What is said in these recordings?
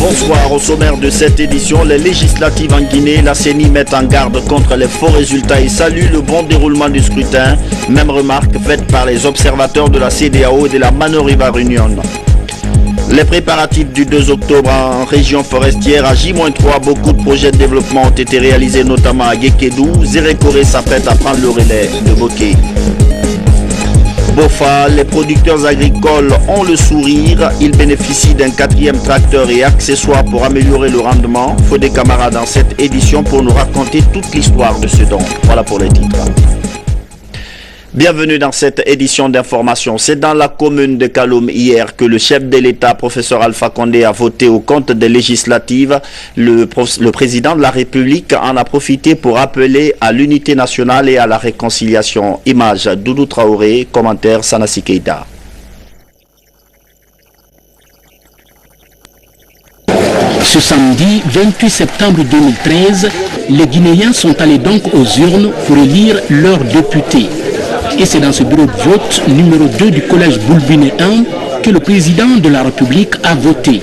Bonsoir, au sommaire de cette édition, les législatives en Guinée, la CENI met en garde contre les faux résultats et salue le bon déroulement du scrutin. Même remarque faite par les observateurs de la CEDEAO et de la Manoriva Union. Les préparatifs du 2 octobre en région forestière à J-3, beaucoup de projets de développement ont été réalisés, notamment à Guékédou. Zérékoré s'apprête à prendre le relais de Bokeh. Bofa, les producteurs agricoles ont le sourire. Ils bénéficient d'un 4e tracteur et accessoires pour améliorer le rendement. Fodé Camara dans cette édition pour nous raconter toute l'histoire de ce don. Voilà pour les titres. Bienvenue dans cette édition d'information. C'est dans la commune de Kaloum hier que le chef de l'État, professeur Alpha Condé, a voté au compte des législatives. Le président de la République en a profité pour appeler à l'unité nationale et à la réconciliation. Image Doudou Traoré, commentaire Sanassi Keïta. Ce samedi 28 septembre 2013, les Guinéens sont allés donc aux urnes pour élire leurs députés. Et c'est dans ce bureau de vote numéro 2 du collège Boulbiné 1 que le président de la République a voté.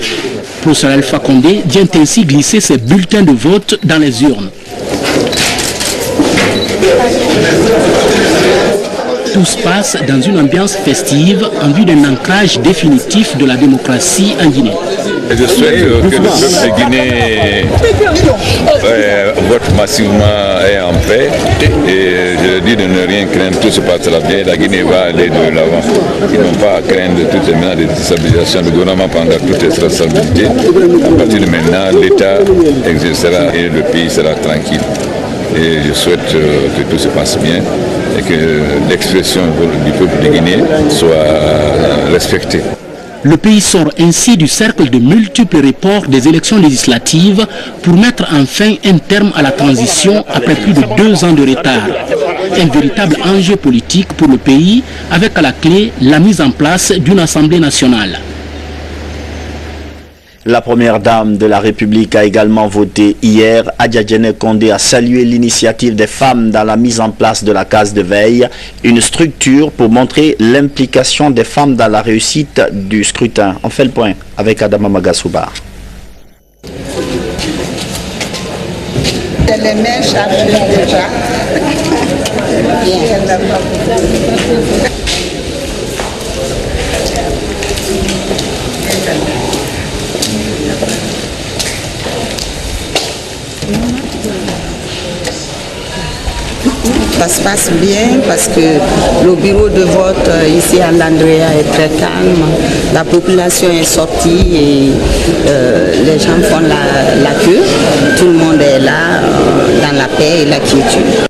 Professeur Alpha Condé vient ainsi glisser ses bulletins de vote dans les urnes. Tout se passe dans une ambiance festive en vue d'un ancrage définitif de la démocratie en Guinée. Je souhaite que le peuple de Guinée vote massivement et en paix. Et je dis de ne rien craindre, tout se passera bien. La Guinée va aller de l'avant. Ils n'ont pas à craindre toutes les menaces de déstabilisation. Le gouvernement prendra toutes les responsabilités. À partir de maintenant, l'État exercera et le pays sera tranquille. Et je souhaite que tout se passe bien et que l'expression du peuple de Guinée soit respectée. Le pays sort ainsi du cercle de multiples reports des élections législatives pour mettre enfin un terme à la transition après plus de 2 ans de retard. Un véritable enjeu politique pour le pays avec à la clé la mise en place d'une Assemblée nationale. La première dame de la République a également voté hier. Adjadjene Condé a salué l'initiative des femmes dans la mise en place de la case de veille, une structure pour montrer l'implication des femmes dans la réussite du scrutin. On fait le point avec Adama Magasouba. Les mèches arrivent déjà. Ça se passe bien parce que le bureau de vote ici à l'Andrea est très calme. La population est sortie et les gens font la queue. Tout le monde est là dans la paix et la quiétude.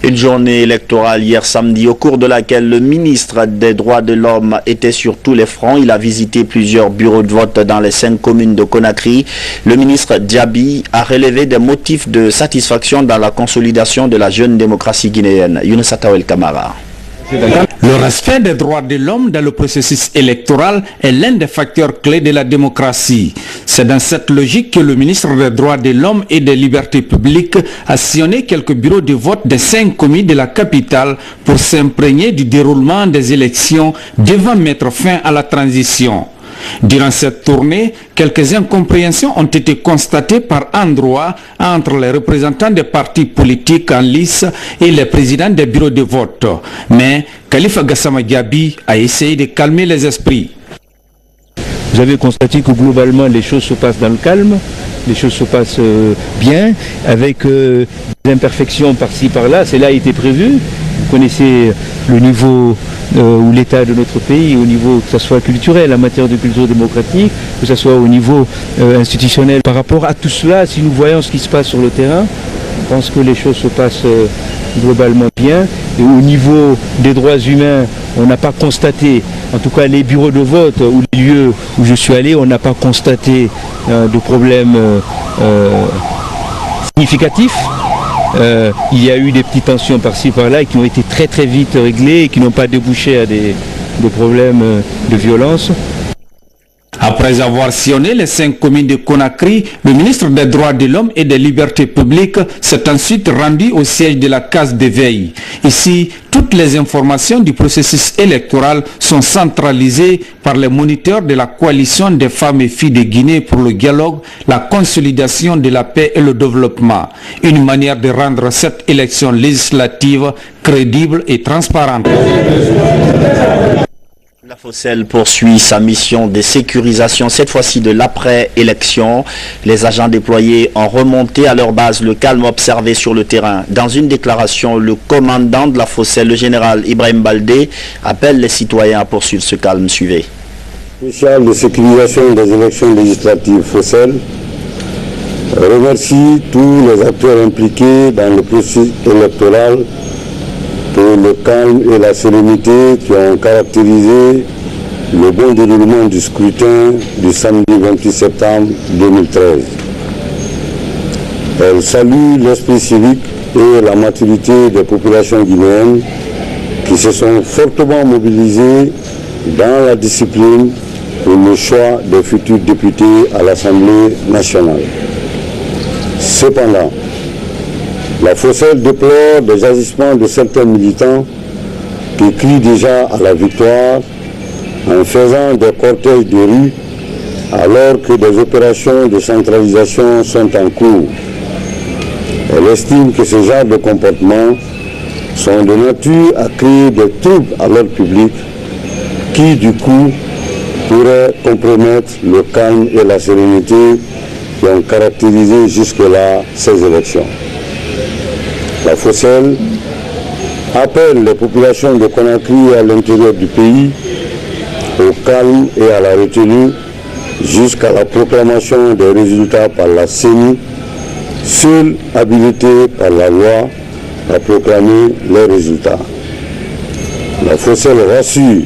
Une journée électorale hier samedi au cours de laquelle le ministre des Droits de l'Homme était sur tous les fronts. Il a visité plusieurs bureaux de vote dans les 5 communes de Conakry. Le ministre Diaby a relevé des motifs de satisfaction dans la consolidation de la jeune démocratie guinéenne. Younes Atawel Kamara. Le respect des droits de l'homme dans le processus électoral est l'un des facteurs clés de la démocratie. C'est dans cette logique que le ministre des droits de l'homme et des libertés publiques a sillonné quelques bureaux de vote des 5 communes de la capitale pour s'imprégner du déroulement des élections devant mettre fin à la transition. Durant cette tournée, quelques incompréhensions ont été constatées par endroits entre les représentants des partis politiques en lice et les présidents des bureaux de vote. Mais Khalifa Gassama Diaby a essayé de calmer les esprits. Vous avez constaté que globalement les choses se passent dans le calme, les choses se passent bien, avec des imperfections par-ci par-là, cela a été prévu. Vous connaissez le niveau ou l'état de notre pays, au niveau que ce soit culturel, en matière de culture démocratique, que ce soit au niveau institutionnel. Par rapport à tout cela, si nous voyons ce qui se passe sur le terrain, je pense que les choses se passent globalement bien. Et au niveau des droits humains, on n'a pas constaté, en tout cas les bureaux de vote ou les lieux où je suis allé, on n'a pas constaté de problèmes significatifs. Il y a eu des petites tensions par-ci par-là qui ont été très très vite réglées et qui n'ont pas débouché à des problèmes de violence. Après avoir sillonné les 5 communes de Conakry, le ministre des Droits de l'Homme et des Libertés publiques s'est ensuite rendu au siège de la case d'éveil. Ici, toutes les informations du processus électoral sont centralisées par les moniteurs de la coalition des femmes et filles de Guinée pour le dialogue, la consolidation de la paix et le développement. Une manière de rendre cette élection législative crédible et transparente. La Fossel poursuit sa mission de sécurisation, cette fois-ci de l'après-élection. Les agents déployés ont remonté à leur base le calme observé sur le terrain. Dans une déclaration, le commandant de la Fossel, le général Ibrahim Baldé, appelle les citoyens à poursuivre ce calme. Suivez. Spécial de sécurisation des élections législatives Fossel remercie tous les acteurs impliqués dans le processus électoral pour le calme et la sérénité qui ont caractérisé le bon déroulement du scrutin du samedi 28 septembre 2013. Elle salue l'esprit civique et la maturité des populations guinéennes qui se sont fortement mobilisées dans la discipline pour le choix des futurs députés à l'Assemblée nationale. Cependant, la Fossel déplore des agissements de certains militants qui crient déjà à la victoire en faisant des cortèges de rue alors que des opérations de centralisation sont en cours. Elle estime que ce genre de comportements sont de nature à créer des troubles à l'ordre public qui, du coup, pourraient compromettre le calme et la sérénité qui ont caractérisé jusque-là ces élections. La Fossel appelle les populations de Conakry et à l'intérieur du pays au calme et à la retenue jusqu'à la proclamation des résultats par la CENI, seule habilitée par la loi à proclamer les résultats. La Fossel rassure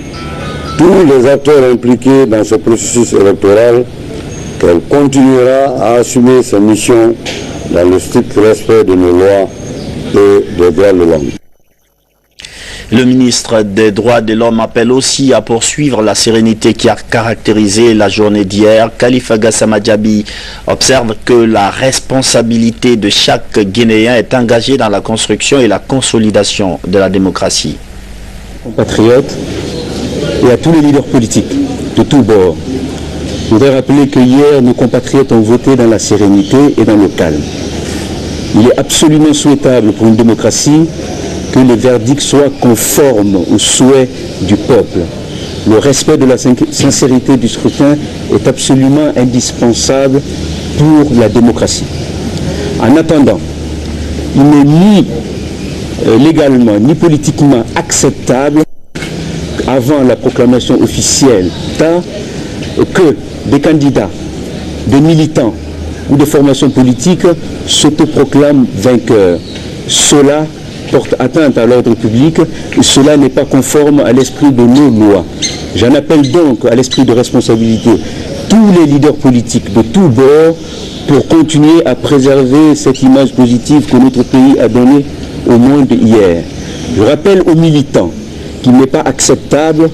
tous les acteurs impliqués dans ce processus électoral qu'elle continuera à assumer ses missions dans le strict respect de nos lois et des droits de l'homme. Le ministre des Droits de l'Homme appelle aussi à poursuivre la sérénité qui a caractérisé la journée d'hier. Khalifa Gassama Diaby observe que la responsabilité de chaque Guinéen est engagée dans la construction et la consolidation de la démocratie. Compatriotes et à tous les leaders politiques de tous bords, je voudrais rappeler que hier, nos compatriotes ont voté dans la sérénité et dans le calme. Il est absolument souhaitable pour une démocratie que les verdicts soient conformes aux souhaits du peuple. Le respect de la sincérité du scrutin est absolument indispensable pour la démocratie. En attendant, il n'est ni légalement ni politiquement acceptable avant la proclamation officielle que des candidats, des militants ou des formations politiques s'autoproclament vainqueurs. Cela porte atteinte à l'ordre public et cela n'est pas conforme à l'esprit de nos lois. J'en appelle donc à l'esprit de responsabilité tous les leaders politiques de tous bords pour continuer à préserver cette image positive que notre pays a donnée au monde hier. Je rappelle aux militants qu'il n'est pas acceptable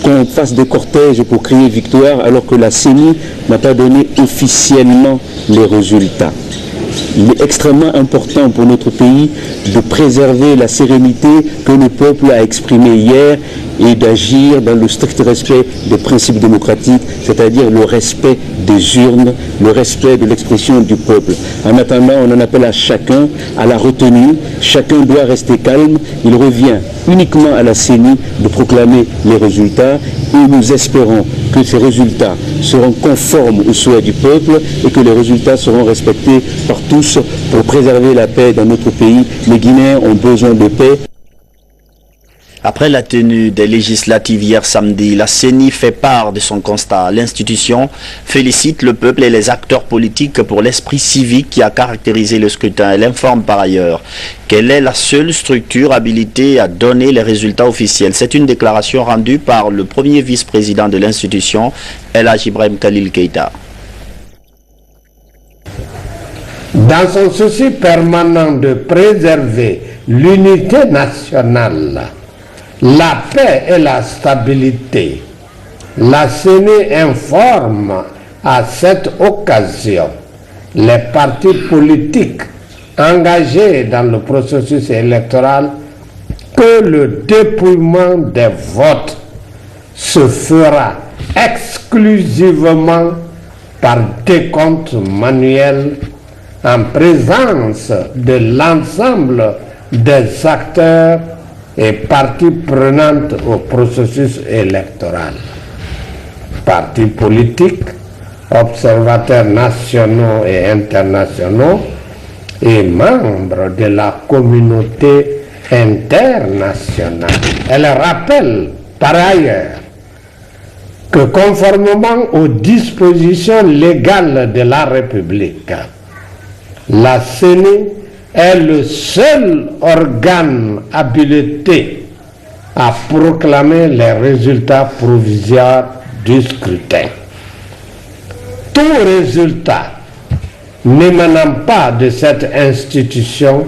qu'on fasse des cortèges pour crier victoire alors que la CENI n'a pas donné officiellement les résultats. Il est extrêmement important pour notre pays de préserver la sérénité que le peuple a exprimée hier et d'agir dans le strict respect des principes démocratiques, c'est-à-dire le respect des urnes, le respect de l'expression du peuple. En attendant, on en appelle à chacun à la retenue, chacun doit rester calme, il revient uniquement à la CENI de proclamer les résultats et nous espérons que ces résultats seront conformes aux souhaits du peuple et que les résultats seront respectés par tous pour préserver la paix dans notre pays. Les Guinéens ont besoin de paix. Après la tenue des législatives hier samedi, la CENI fait part de son constat. L'institution félicite le peuple et les acteurs politiques pour l'esprit civique qui a caractérisé le scrutin. Elle informe par ailleurs qu'elle est la seule structure habilitée à donner les résultats officiels. C'est une déclaration rendue par le premier vice-président de l'institution, El Hadji Ibrahim Khalil Keïta. Dans son souci permanent de préserver l'unité nationale, la paix et la stabilité, la CENI informe à cette occasion les partis politiques engagés dans le processus électoral que le dépouillement des votes se fera exclusivement par décompte manuel en présence de l'ensemble des acteurs et parties prenantes au processus électoral. Partis politiques, observateurs nationaux et internationaux et membres de la communauté internationale. Elle rappelle par ailleurs que conformément aux dispositions légales de la République, la CENI est le seul organe habilité à proclamer les résultats provisoires du scrutin. Tout résultat n'émanant pas de cette institution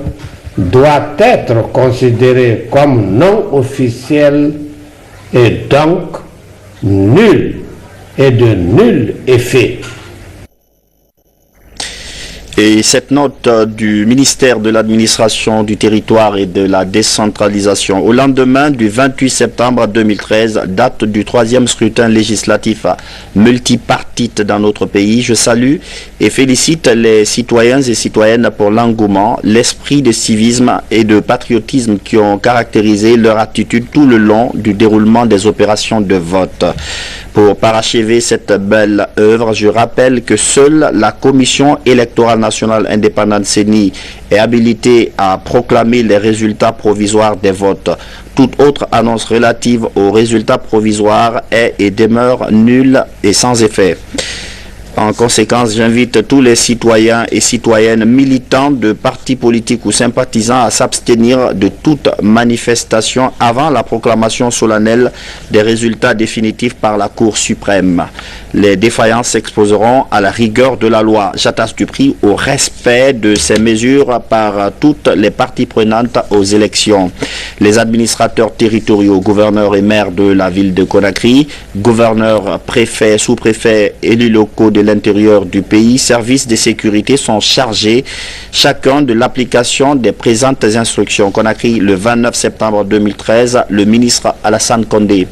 doit être considéré comme non officiel et donc nul et de nul effet. Et cette note du ministère de l'administration du territoire et de la décentralisation au lendemain du 28 septembre 2013, date du 3e scrutin législatif multipartite dans notre pays. Je salue et félicite les citoyens et citoyennes pour l'engouement, l'esprit de civisme et de patriotisme qui ont caractérisé leur attitude tout le long du déroulement des opérations de vote. Pour parachever cette belle œuvre, je rappelle que seule la Commission électorale nationale indépendante CENI est habilitée à proclamer les résultats provisoires des votes. Toute autre annonce relative aux résultats provisoires est et demeure nulle et sans effet. En conséquence, j'invite tous les citoyens et citoyennes militants de partis politiques ou sympathisants à s'abstenir de toute manifestation avant la proclamation solennelle des résultats définitifs par la Cour suprême. Les défaillances s'exposeront à la rigueur de la loi. J'attache du prix au respect de ces mesures par toutes les parties prenantes aux élections. Les administrateurs territoriaux, gouverneurs et maires de la ville de Conakry, gouverneurs, préfets, sous-préfets, élus locaux de l'intérieur du pays, services de sécurité sont chargés chacun de l'application des présentes instructions. Conakry, le 29 septembre 2013, le ministre Alassane Condé.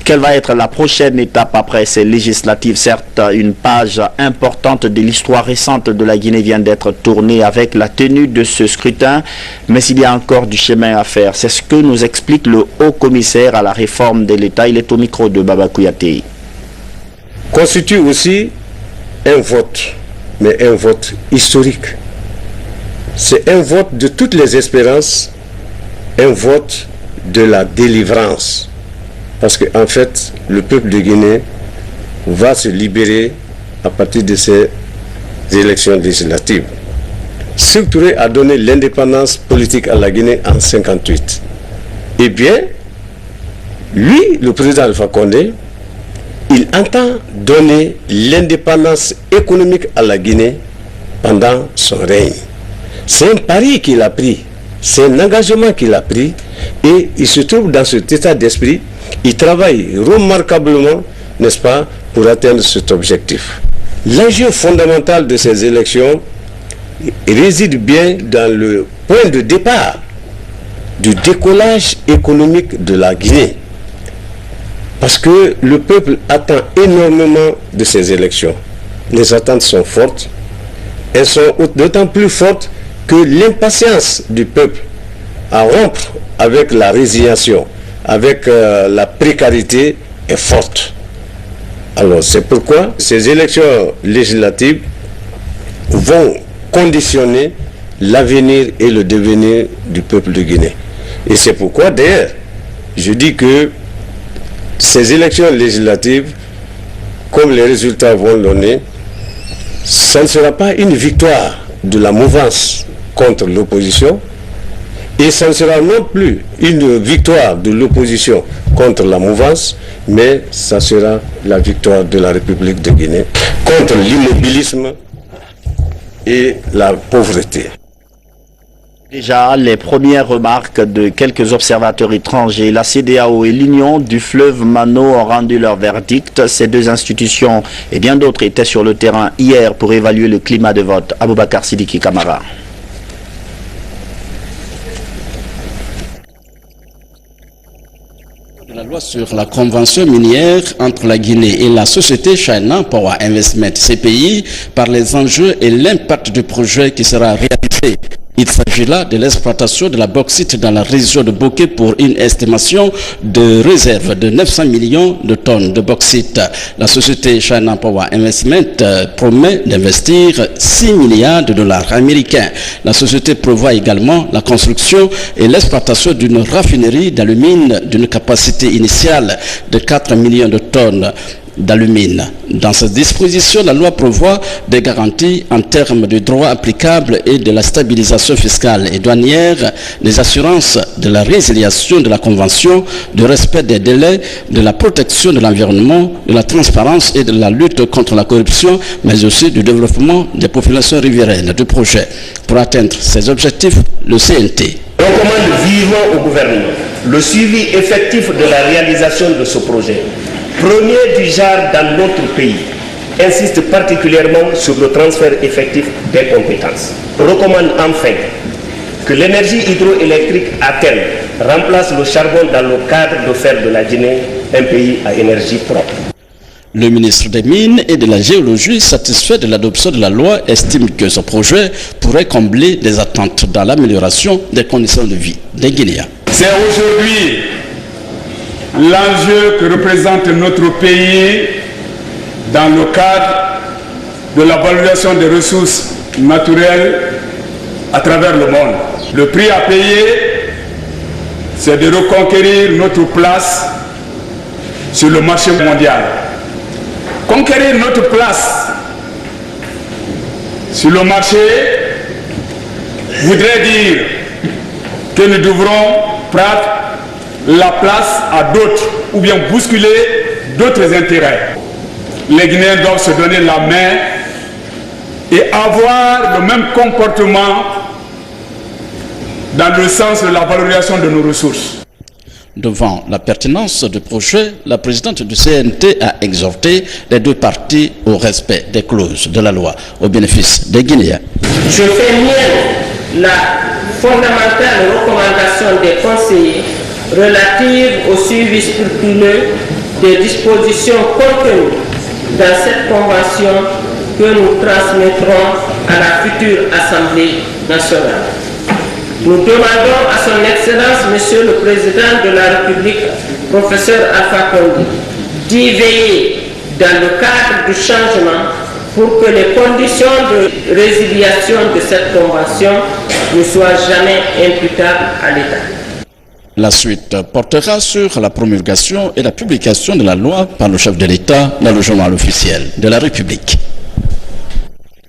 Quelle va être la prochaine étape après ces législatives? Certes, une page importante de l'histoire récente de la Guinée vient d'être tournée avec la tenue de ce scrutin, mais il y a encore du chemin à faire. C'est ce que nous explique le haut-commissaire à la réforme de l'État. Il est au micro de Baba Kouyaté. Constitue aussi un vote, mais un vote historique. C'est un vote de toutes les espérances, un vote de la délivrance. Parce qu'en fait, le peuple de Guinée va se libérer à partir de ces élections législatives. Sékou Touré a donné l'indépendance politique à la Guinée en 1958. Eh bien, lui, le président Alpha Condé, il entend donner l'indépendance économique à la Guinée pendant son règne. C'est un pari qu'il a pris, c'est un engagement qu'il a pris, et il se trouve dans cet état d'esprit. Il travaille remarquablement, n'est-ce pas, pour atteindre cet objectif. L'enjeu fondamental de ces élections réside bien dans le point de départ du décollage économique de la Guinée. Parce que le peuple attend énormément de ces élections. Les attentes sont fortes. Elles sont d'autant plus fortes que l'impatience du peuple à rompre avec la résignation, avec la précarité est forte. Alors c'est pourquoi ces élections législatives vont conditionner l'avenir et le devenir du peuple de Guinée. Et c'est pourquoi d'ailleurs je dis que ces élections législatives, comme les résultats vont donner, ça ne sera pas une victoire de la mouvance contre l'opposition, et ça ne sera non plus une victoire de l'opposition contre la mouvance, mais ça sera la victoire de la République de Guinée contre l'immobilisme et la pauvreté. Déjà, les premières remarques de quelques observateurs étrangers, la CEDEAO et l'Union du fleuve Mano ont rendu leur verdict. Ces deux institutions et bien d'autres étaient sur le terrain hier pour évaluer le climat de vote. Aboubakar Sidiki Kamara. La loi sur la convention minière entre la Guinée et la société China Power Investment CPI par les enjeux et l'impact du projet qui sera réalisé. Il s'agit là de l'exploitation de la bauxite dans la région de Bokeh pour une estimation de réserve de 900 millions de tonnes de bauxite. La société China Power Investment promet d'investir 6 milliards de dollars américains. La société prévoit également la construction et l'exploitation d'une raffinerie d'alumine d'une capacité initiale de 4 millions de tonnes d'alumine. Dans cette disposition, la loi prévoit des garanties en termes de droits applicables et de la stabilisation fiscale et douanière, des assurances de la résiliation de la convention, du respect des délais, de la protection de l'environnement, de la transparence et de la lutte contre la corruption, mais aussi du développement des populations riveraines du projet. Pour atteindre ces objectifs, le CNT recommande vivement au gouvernement le suivi effectif de la réalisation de ce projet, premier du genre dans notre pays, insiste particulièrement sur le transfert effectif des compétences. Recommande enfin que l'énergie hydroélectrique à terme remplace le charbon dans le cadre de faire de la Guinée un pays à énergie propre. Le ministre des Mines et de la Géologie, satisfait de l'adoption de la loi, estime que ce projet pourrait combler les attentes dans l'amélioration des conditions de vie des Guinéens. C'est aujourd'hui l'enjeu que représente notre pays dans le cadre de la valorisation des ressources naturelles à travers le monde. Le prix à payer, c'est de reconquérir notre place sur le marché mondial. Conquérir notre place sur le marché voudrait dire que nous devrons prendre la place à d'autres ou bien bousculer d'autres intérêts. Les Guinéens doivent se donner la main et avoir le même comportement dans le sens de la valorisation de nos ressources. Devant la pertinence du projet, la présidente du CNT a exhorté les deux parties au respect des clauses de la loi au bénéfice des Guinéens. Je fais mienne la fondamentale recommandation des conseillers relative au suivi scrupuleux des dispositions contenues dans cette convention que nous transmettrons à la future Assemblée nationale. Nous demandons à son Excellence, Monsieur le Président de la République, Professeur Alpha Condé, d'y veiller dans le cadre du changement pour que les conditions de résiliation de cette convention ne soient jamais imputables à l'État. La suite portera sur la promulgation et la publication de la loi par le chef de l'État dans le journal officiel de la République.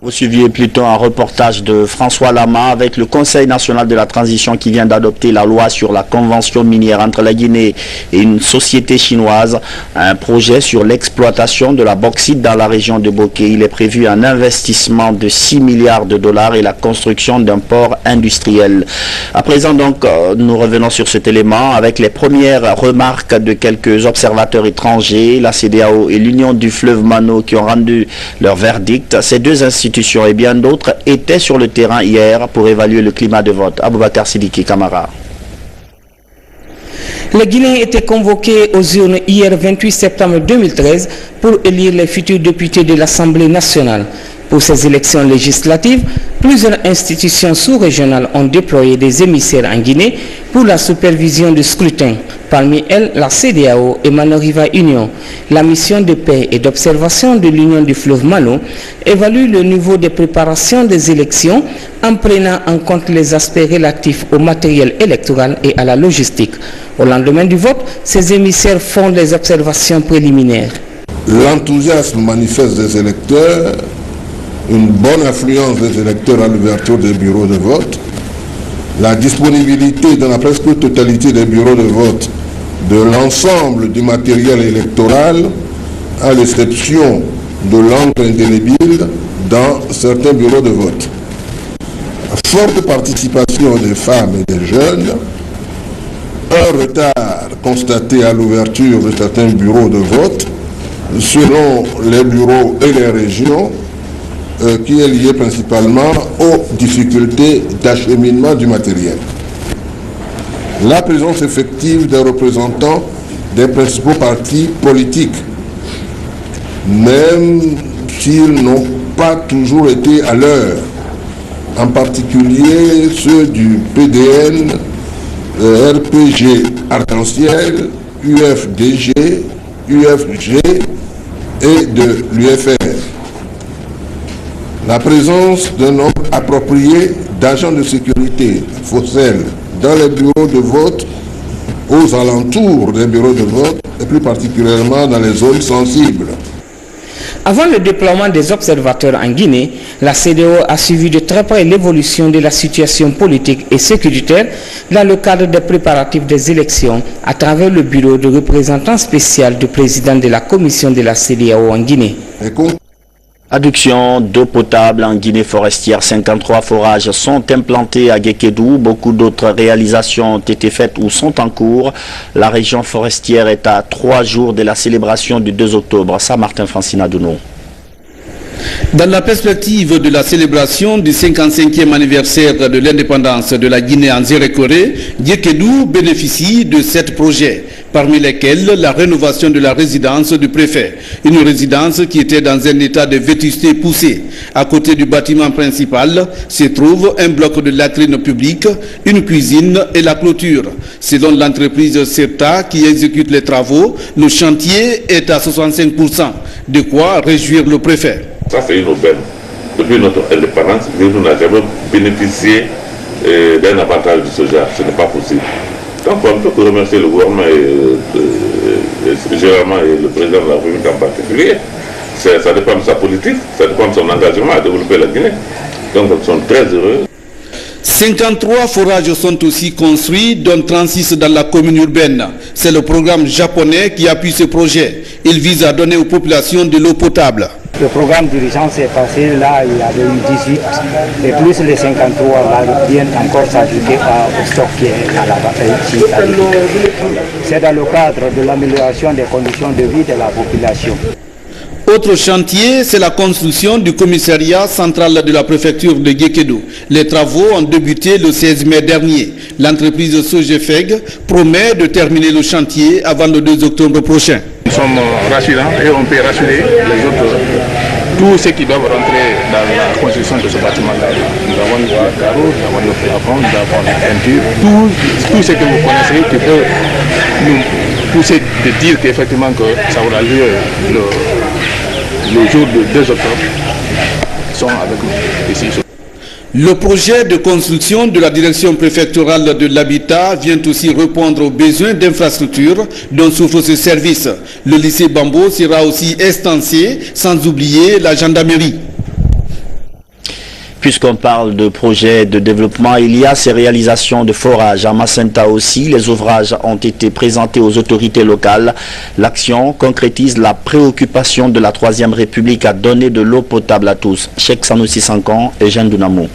Vous suiviez plutôt un reportage de François Lama avec le Conseil national de la transition qui vient d'adopter la loi sur la convention minière entre la Guinée et une société chinoise, un projet sur l'exploitation de la bauxite dans la région de Bokeh. Il est prévu un investissement de 6 milliards de dollars et la construction d'un port industriel. À présent donc, nous revenons sur cet élément avec les premières remarques de quelques observateurs étrangers, la CEDEAO et l'Union du fleuve Mano qui ont rendu leur verdict. Ces deux institutions et bien d'autres étaient sur le terrain hier pour évaluer le climat de vote. Aboubakar Sidiki Kamara. Les Guinéens étaient convoqués aux urnes hier 28 septembre 2013 pour élire les futurs députés de l'Assemblée nationale. Pour ces élections législatives, plusieurs institutions sous-régionales ont déployé des émissaires en Guinée pour la supervision du scrutin. Parmi elles, la CEDEAO et Mano River Union. La mission de paix et d'observation de l'Union du fleuve Mano évalue le niveau de préparation des élections en prenant en compte les aspects relatifs au matériel électoral et à la logistique. Au lendemain du vote, ces émissaires font des observations préliminaires. L'enthousiasme manifeste des électeurs, une bonne influence des électeurs à l'ouverture des bureaux de vote, la disponibilité dans la presque totalité des bureaux de vote de l'ensemble du matériel électoral, à l'exception de l'encre indélébile dans certains bureaux de vote. forte participation des femmes et des jeunes, un retard constaté à l'ouverture de certains bureaux de vote selon les bureaux et les régions, qui est lié principalement aux difficultés d'acheminement du matériel. La présence effective des représentants des principaux partis politiques, même s'ils n'ont pas toujours été à l'heure, en particulier ceux du PDN, RPG Arc-en-Ciel, UFDG, UFG et de l'UFR. La présence d'un nombre approprié d'agents de sécurité, FOCEL, dans les bureaux de vote, aux alentours des bureaux de vote, et plus particulièrement dans les zones sensibles. Avant le déploiement des observateurs en Guinée, la CEDEAO a suivi de très près l'évolution de la situation politique et sécuritaire dans le cadre des préparatifs des élections à travers le bureau de représentant spécial du président de la commission de la CEDEAO en Guinée. Adduction d'eau potable en Guinée forestière, 53 forages sont implantés à Guékédou. Beaucoup d'autres réalisations ont été faites ou sont en cours. La région forestière est à 3 jours de la célébration du 2 octobre. Ça, Martin Francina Douno. Dans la perspective de la célébration du 55e anniversaire de l'indépendance de la Guinée en Zérékoré, Guékédou bénéficie de 7 projets, parmi lesquels la rénovation de la résidence du préfet. Une résidence qui était dans un état de vétusté poussée. À côté du bâtiment principal se trouve un bloc de latrines publiques, une cuisine et la clôture. Selon l'entreprise CERTA qui exécute les travaux, le chantier est à 65%, de quoi réjouir le préfet. Ça, c'est une aubaine. Depuis notre indépendance, nous n'avons jamais bénéficié d'un avantage de ce genre. Ce n'est pas possible. Donc, on ne peut que remercier le gouvernement et généralement le président de la République en particulier. Ça dépend de sa politique, ça dépend de son engagement à développer la Guinée. Donc, ils sont très heureux. 53 forages sont aussi construits, dont 36 dans la commune urbaine. C'est le programme japonais qui appuie ce projet. Il vise à donner aux populations de l'eau potable. Le programme d'urgence est passé, là il y avait eu 18, et plus les 53 là, viennent encore s'ajouter au stock qui est à la bataille. C'est dans le cadre de l'amélioration des conditions de vie de la population. Autre chantier, c'est la construction du commissariat central de la préfecture de Guékédou. Les travaux ont débuté le 16 mai dernier. L'entreprise Sogefeg promet de terminer le chantier avant le 2 octobre prochain. Nous sommes rassurants et on peut rassurer les autres, tous ceux qui doivent rentrer dans la construction de ce bâtiment-là. Nous avons le carreau, nous avons le plafond, nous avons la peinture, tout ce que vous connaissez qui peut nous pousser de dire qu'effectivement que ça aura lieu le jour du 2 octobre. Ils sont avec nous ici. Le projet de construction de la direction préfectorale de l'habitat vient aussi répondre aux besoins d'infrastructures dont souffre ce service. Le lycée Bambo sera aussi estancié, sans oublier la gendarmerie. Puisqu'on parle de projets de développement, il y a ces réalisations de forage à Macenta aussi. Les ouvrages ont été présentés aux autorités locales. L'action concrétise la préoccupation de la 3e République à donner de l'eau potable à tous. Cheikh Sanoussi Sankan et Jeanne Dunamo.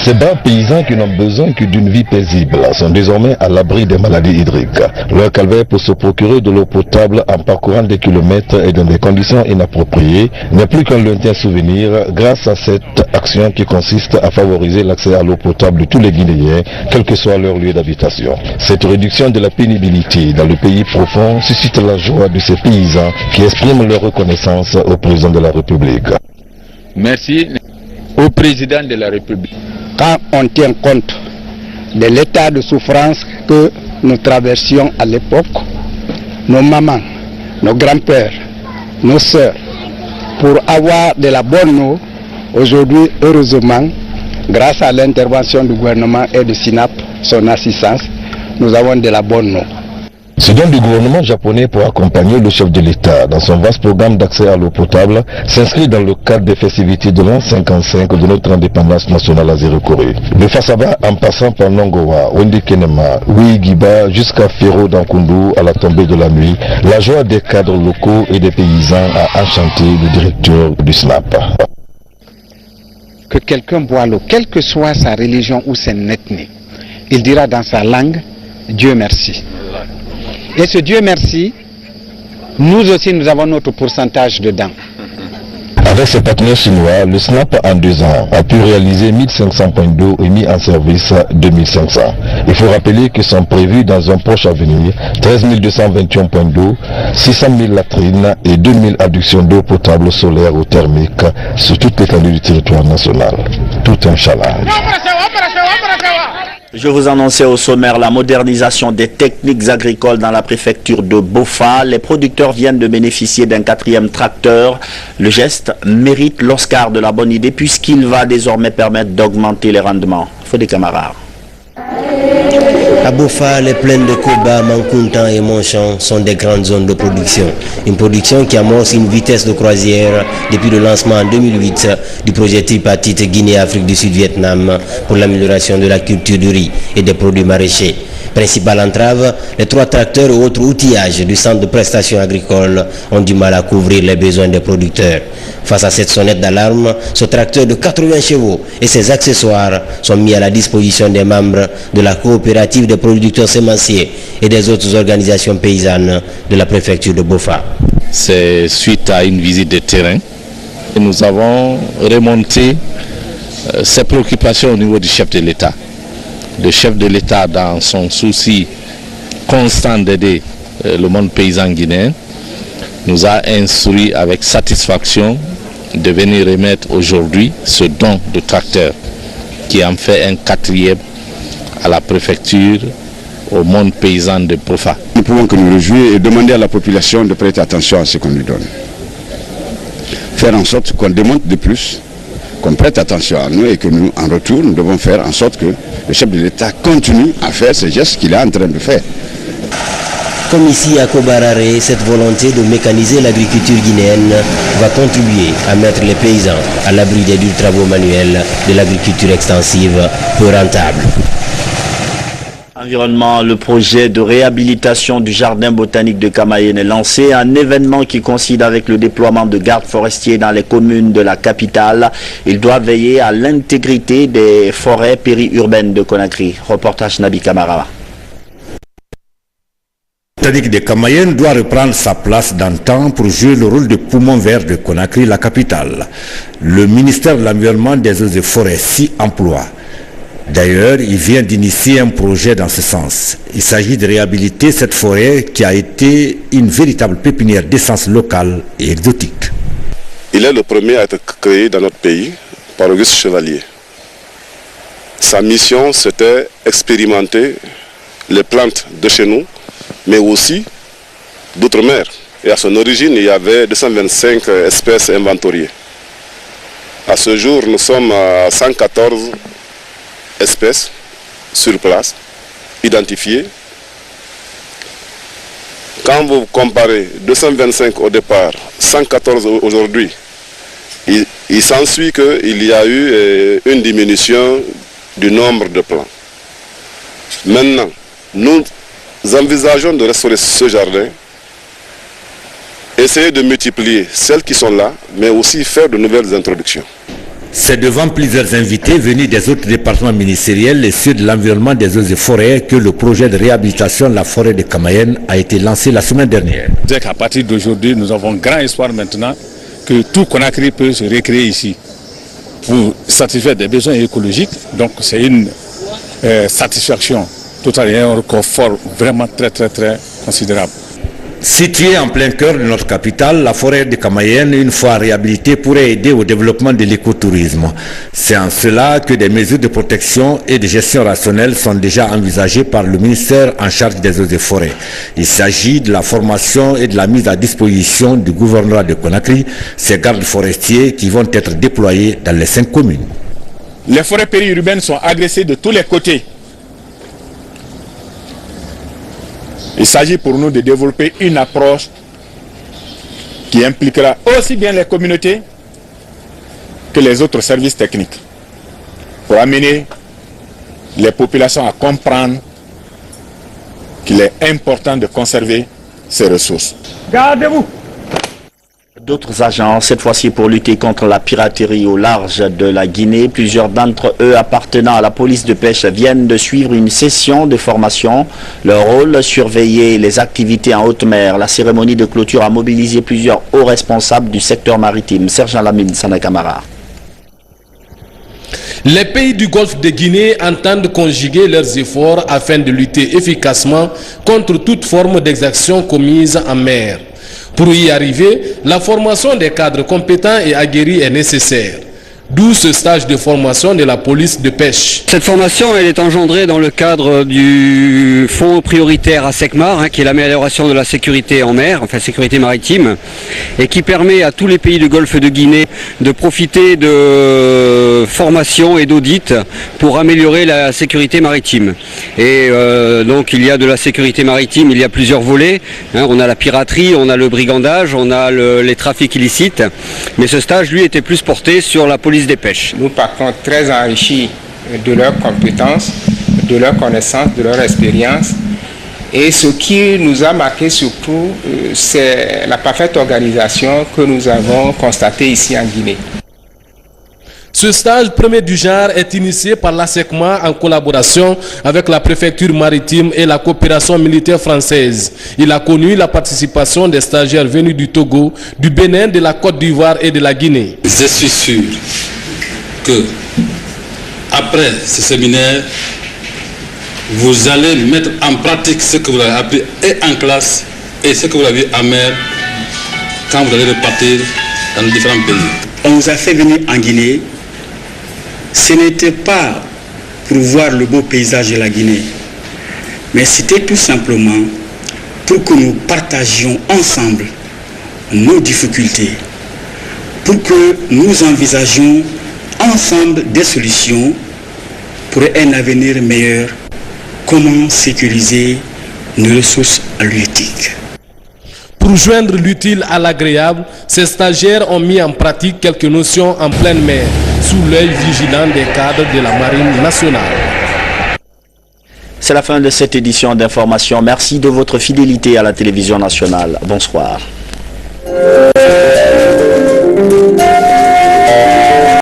Ces bas paysans qui n'ont besoin que d'une vie paisible sont désormais à l'abri des maladies hydriques. Leur calvaire pour se procurer de l'eau potable en parcourant des kilomètres et dans des conditions inappropriées n'est plus qu'un lointain souvenir grâce à cette action qui consiste à favoriser l'accès à l'eau potable de tous les Guinéens, quel que soit leur lieu d'habitation. Cette réduction de la pénibilité dans le pays profond suscite la joie de ces paysans qui expriment leur reconnaissance au président de la République. Merci au président de la République. Quand on tient compte de l'état de souffrance que nous traversions à l'époque, nos mamans, nos grands-pères, nos sœurs, pour avoir de la bonne eau, aujourd'hui, heureusement, grâce à l'intervention du gouvernement et de SINAP, son assistance, nous avons de la bonne eau. Ce don du gouvernement japonais pour accompagner le chef de l'État dans son vaste programme d'accès à l'eau potable s'inscrit dans le cadre des festivités de l'an 55 de notre indépendance nationale à Zérékoré. De Fassaba en passant par Nongowa, Wendikenema, Ouigiba jusqu'à Fero d'Ankundu à la tombée de la nuit, la joie des cadres locaux et des paysans a enchanté le directeur du SNAP. que quelqu'un boit l'eau, quelle que soit sa religion ou son ethnie, il dira dans sa langue Dieu merci. Et ce Dieu merci, nous aussi nous avons notre pourcentage dedans. Avec ses partenaires chinois, le SNAP en 2 ans a pu réaliser 1500 points d'eau et mis en service 2500. Il faut rappeler que sont prévus dans un proche avenir 13 221 points d'eau, 600 000 latrines et 2000 adductions d'eau potable solaire ou thermique sur toute l'étendue du territoire national. Tout un challenge. Je vous annonçais au sommaire la modernisation des techniques agricoles dans la préfecture de Bofa. Les producteurs viennent de bénéficier d'un 4e tracteur. Le geste mérite l'Oscar de la bonne idée puisqu'il va désormais permettre d'augmenter les rendements. Faut des camarades. À Bofa, les plaines de Koba, Mankuntan et Monchan sont des grandes zones de production. Une production qui amorce une vitesse de croisière depuis le lancement en 2008 du projet tripartite Guinée-Afrique du Sud-Vietnam pour l'amélioration de la culture du riz et des produits maraîchers. Principale entrave, les 3 tracteurs et autres outillages du centre de prestations agricoles ont du mal à couvrir les besoins des producteurs. Face à cette sonnette d'alarme, ce tracteur de 80 chevaux et ses accessoires sont mis à la disposition des membres de la coopérative des producteurs sémenciers et des autres organisations paysannes de la préfecture de Bofa. C'est suite à une visite de terrain. Nous avons remonté ces préoccupations au niveau du chef de l'État. Le chef de l'État, dans son souci constant d'aider le monde paysan guinéen, nous a instruit avec satisfaction de venir remettre aujourd'hui ce don de tracteur qui en fait un 4e à la préfecture, au monde paysan de Bofa. Nous pouvons que nous réjouir et demander à la population de prêter attention à ce qu'on lui donne. Faire en sorte qu'on demande de plus, qu'on prête attention à nous et que nous, en retour, nous devons faire en sorte que le chef de l'État continue à faire ce geste qu'il est en train de faire. Comme ici à Kobarare, cette volonté de mécaniser l'agriculture guinéenne va contribuer à mettre les paysans à l'abri des durs travaux manuels de l'agriculture extensive peu rentable. Environnement, le projet de réhabilitation du jardin botanique de Kamayenne est lancé, un événement qui coïncide avec le déploiement de gardes forestiers dans les communes de la capitale. Il doit veiller à l'intégrité des forêts périurbaines de Conakry. Reportage Nabi Kamara. Le botanique de Kamayenne doit reprendre sa place d'antan pour jouer le rôle de poumon vert de Conakry, la capitale. Le ministère de l'Environnement, des Eaux et Forêts s'y emploie. D'ailleurs, il vient d'initier un projet dans ce sens. Il s'agit de réhabiliter cette forêt qui a été une véritable pépinière d'essence locale et exotique. Il est le premier à être créé dans notre pays par Auguste Chevalier. Sa mission, c'était expérimenter les plantes de chez nous, mais aussi d'outre-mer. Et à son origine, il y avait 225 espèces inventoriées. À ce jour, nous sommes à 114 espèces sur place, identifiées. Quand vous comparez 225 au départ, 114 aujourd'hui, il s'ensuit qu'il y a eu une diminution du nombre de plants. Maintenant, nous envisageons de restaurer ce jardin, essayer de multiplier celles qui sont là, mais aussi faire de nouvelles introductions. C'est devant plusieurs invités venus des autres départements ministériels et ceux de l'environnement, des eaux et forêts que le projet de réhabilitation de la forêt de Kamayenne a été lancé la semaine dernière. À partir d'aujourd'hui, nous avons grand espoir maintenant que tout Conakry peut se recréer ici pour satisfaire des besoins écologiques. Donc c'est une satisfaction totale et un confort vraiment très considérable. Située en plein cœur de notre capitale, la forêt de Kamayenne, une fois réhabilitée, pourrait aider au développement de l'écotourisme. C'est en cela que des mesures de protection et de gestion rationnelle sont déjà envisagées par le ministère en charge des eaux et forêts. Il s'agit de la formation et de la mise à disposition du gouvernorat de Conakry, ces gardes forestiers qui vont être déployés dans les 5 communes. Les forêts périurbaines sont agressées de tous les côtés. Il s'agit pour nous de développer une approche qui impliquera aussi bien les communautés que les autres services techniques pour amener les populations à comprendre qu'il est important de conserver ces ressources. Gardez-vous! D'autres agents, cette fois-ci pour lutter contre la piraterie au large de la Guinée. Plusieurs d'entre eux appartenant à la police de pêche viennent de suivre une session de formation. Leur rôle, surveiller les activités en haute mer. La cérémonie de clôture a mobilisé plusieurs hauts responsables du secteur maritime. Serge Lamine Sanakamara. Les pays du Golfe de Guinée entendent conjuguer leurs efforts afin de lutter efficacement contre toute forme d'exaction commise en mer. Pour y arriver, la formation des cadres compétents et aguerris est nécessaire. D'où ce stage de formation de la police de pêche. Cette formation, elle est engendrée dans le cadre du fonds prioritaire à SECMAR, qui est l'amélioration de la sécurité en mer, enfin sécurité maritime, et qui permet à tous les pays du Golfe de Guinée de profiter de formation et d'audit pour améliorer la sécurité maritime. Et donc il y a de la sécurité maritime, il y a plusieurs volets. On a la piraterie, on a le brigandage, on a les trafics illicites. Mais ce stage, lui, était plus porté sur la police des pêches. Nous partons très enrichis de leurs compétences, de leurs connaissances, de leur expérience. Et ce qui nous a marqué surtout, c'est la parfaite organisation que nous avons constatée ici en Guinée. Ce stage premier du genre est initié par l'ASECMA en collaboration avec la préfecture maritime et la coopération militaire française. Il a connu la participation des stagiaires venus du Togo, du Bénin, de la Côte d'Ivoire et de la Guinée. Je suis sûr que après ce séminaire, vous allez mettre en pratique ce que vous avez appris et en classe et ce que vous avez en mer quand vous allez repartir dans les différents pays. On nous a fait venir en Guinée. Ce n'était pas pour voir le beau paysage de la Guinée, mais c'était tout simplement pour que nous partagions ensemble nos difficultés, pour que nous envisagions ensemble des solutions pour un avenir meilleur, comment sécuriser nos ressources halieutiques. Pour joindre l'utile à l'agréable, ces stagiaires ont mis en pratique quelques notions en pleine mer, sous l'œil vigilant des cadres de la Marine nationale. C'est la fin de cette édition d'information. Merci de votre fidélité à la télévision nationale. Bonsoir.